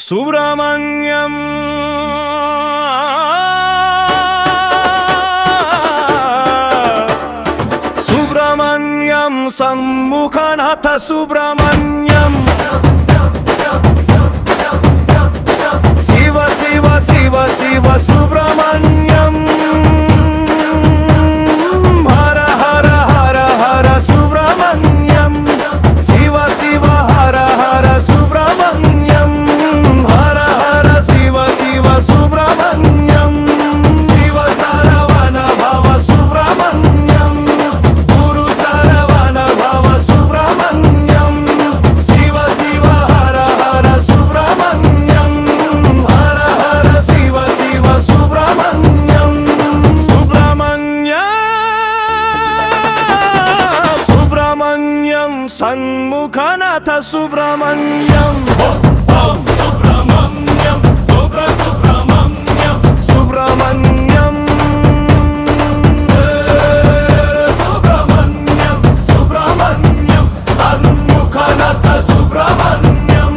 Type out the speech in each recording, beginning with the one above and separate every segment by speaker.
Speaker 1: సుబ్రహ్మణ్యం సుబ్రహ్మణ్యం సన్ముఖనాథ సుబ్రహ్మణ్యం శివ శివ శివ శివ సుబ్రహ్మణ్యం హర హర హర హర సుబ్రహ్మణ్యం శివ శివ హర హర సుబ్రహ్మణ్యం హర హర శివ శివ సుబ్రహ్మణ్యం శివ సరవణ భవ సుబ్రహ్మణ్యం గురు సరవణ భవ సుబ్రహ్మణ్యం శివ శివ హర హర సుబ్రహ్మణ్యం హర హర శివ శివ సుబ్రహ్మణ్యం సుబ్రహ్మణ్యం సన్ముఖనాథ సుబ్రహ్మణ్యం సుబ్రహ్మణ్యం సుబ్రహ్మణ్యం సుబ్రహ్మణ్యం సుబ్రహ్మణ్యం సన్ముఖనాథ సుబ్రహ్మణ్యం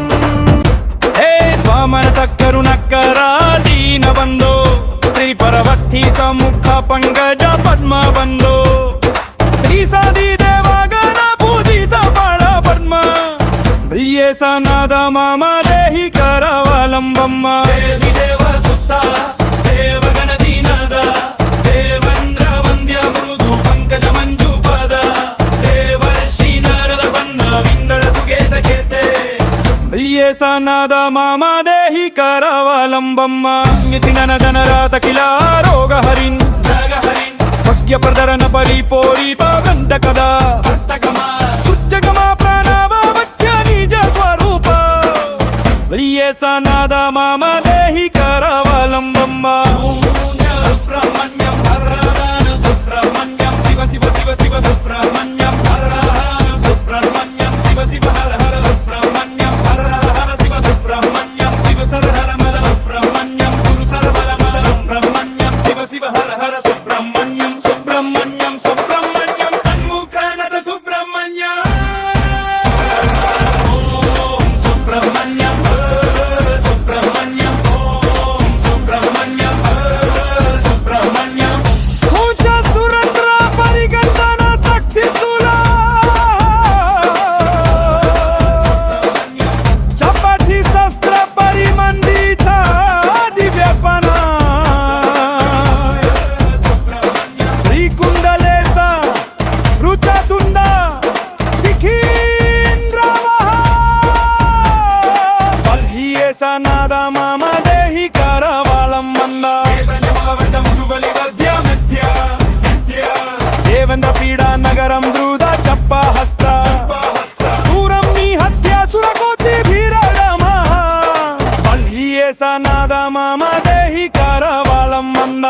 Speaker 2: హే స్వామన తక్కరునక్కర దీన బంధో శ్రీ పరవత్తి సముఖ పంకజ పద్మ బంధో శ్రీ సదీ దేవగణ పూజిత పడ పద్మ ప్రియేసనాద మమ దేహి కరవలంబమ్మ దేవి దేవ సుత్త దేవగణ దీనద దేవేంద్ర వంద్య మృదు పంకజ మంజు పద దేవర్షి నారద పన్న విందడ సుగేత కీర్తే ప్రియేసనాద మమ దేహి కరవలంబమ్మ నితిన ధనరాత కిలా రోగ హరిన్ భగ్య ప్రదరణ పరిపోరి పవంత కదా సుజ్జగమా ప్రణవ వక్య నిజ స్వరూప ప్రియేసనాద మమ దేహి కరవలంబమ్మ సుబ్రహ్మణ్యం హర హర సుబ్రహ్మణ్యం శివ శివ శివ శివ సుబ్రహ్మణ్యం హర హర సుబ్రహ్మణ్యం శివ శివ హర హర సుబ్రహ్మణ్యం హర హర శివ సుబ్రహ్మణ్యం శివ సర హర మద సుబ్రహ్మణ్యం గురు సర్వల మద సుబ్రహ్మణ్యం శివ శివ హర హర సుబ్రహ్మణ్యం సుబ్రహ్మణ్యం సుబ్రహ్మణ్యం సన్ముఖనాథ సుబ్రహ్మణ్యం ఓం సుబ్రహ్మణ్యం సుబ్రహ్మణ్యం ఓం సుబ్రహ్మణ్యం సుబ్రహ్మణ్యం కూచ సురంద్ర పరిగంతన శక్తి సులా చపటి శస్త్ర పరిమండిత దివ్యపన శ్రీ కుండలేశ రుచతుండ బల్హీయేసనాద మమ దేహి కరవలంబమ్మ దేవేంద్ర పీడా నగరం ద్రుద చప్ప హస్త సూరం నిహత్య సురకోటి భీరడమ బల్హీయేసనాద మమ దేహి కరవలంబమ్మ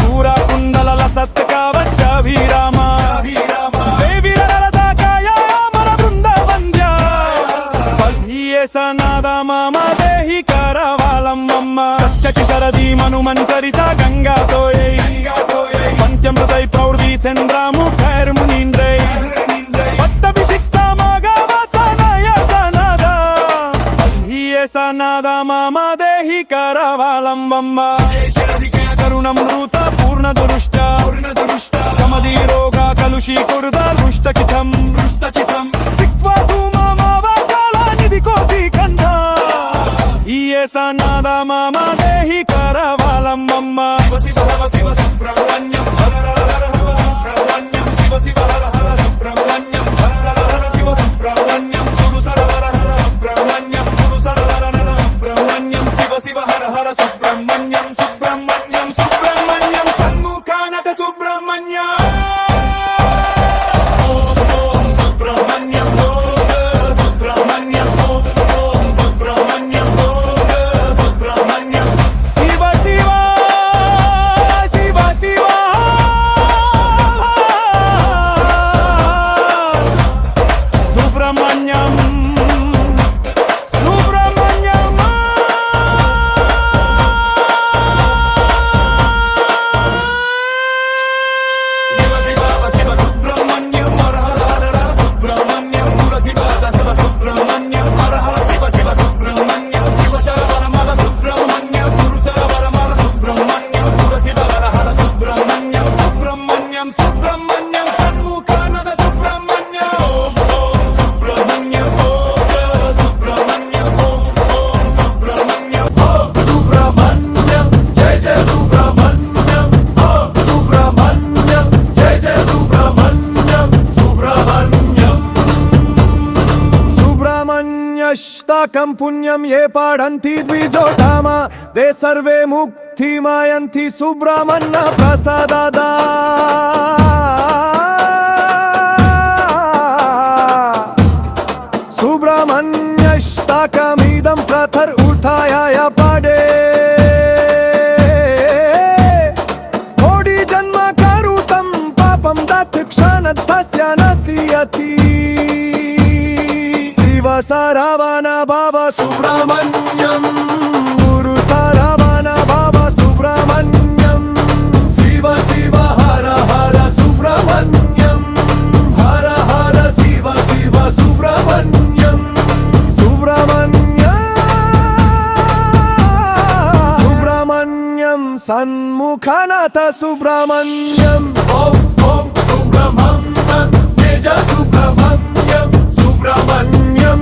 Speaker 2: పూర కుండల సత్క వచ్చ భీరామ దేవి రరదాకాయ అమర బృంద వంద్య బల్హీయేసనాద మమ దేహి కరవలంబమ్మ సత్యకి శరది మనుమంతరిత గంగా తోయై పంచమృతై ప్రౌఢీతేంద్ర ముఖైర్ మునీంద్రై పట్టభిషిక్త మగవతనయ సనద బల్హీయేసనాద మమ దేహి కరవలంబమ్మ కరుణమృత పూర్ణ దురుష్ట కమదీ రోగ కలుషీకృత రుష్టకితం సిక్వ ధూమమవకాల నిధి కోటి కంఠ ఈయేసనాద మమ దేహి కరవలంబమ్మ శివ శివ సుబ్రహ్మణ్యం హర హర సుబ్రహ్మణ్యం శివ శివ హర హర సుబ్రహ్మణ్యం హర హర శివ సుబ్రహ్మణ్యం సురు సర హర హర సుబ్రహ్మణ్యం గురు సర హర హర సుబ్రహ్మణ్యం శివ శివ హర హర సుబ్రహ్మణ్యం సుబ్రహ్మణ్యం సుబ్రహ్మణ్యం సన్ముఖనాథ సుబ్రహ్మణ్యం ఓం సుబ్రహ్మణ్యం సుబ్రహ్మణ్యం ఓం సుబ్రహ్మణ్యం సుబ్రహ్మణ్యం శివ శివ శివ శివ
Speaker 1: సుబ్రహ్మణ్యష్టకం పుణ్యం ఏ పాడంతి ద్విజోటామ దే సర్వే ముక్తిమయంతి సుబ్రహ్మణ్య ప్రసాదాదా सुब्रह्मण्यष्टकमिदं प्रथर उठाया पाडे थोडी जन्म करुतं पापं दत्क्षणतस्य नश्यति शिव सरवण भव सुब्रह्मण्यं गुरु सरवण भव सुब्रह्मण्यं शिव शिव हर हर सुब्रह्मण्यं हर हर शिव शिव सुब्रह्मण्यं सुब्रह्मण्यं सन्मुखनाथ सुब्रह्मण्यं ॐ ॐ सुब्रह्मण्यं तेज सुब्रह्मण्यं सुब्रह्मण्यं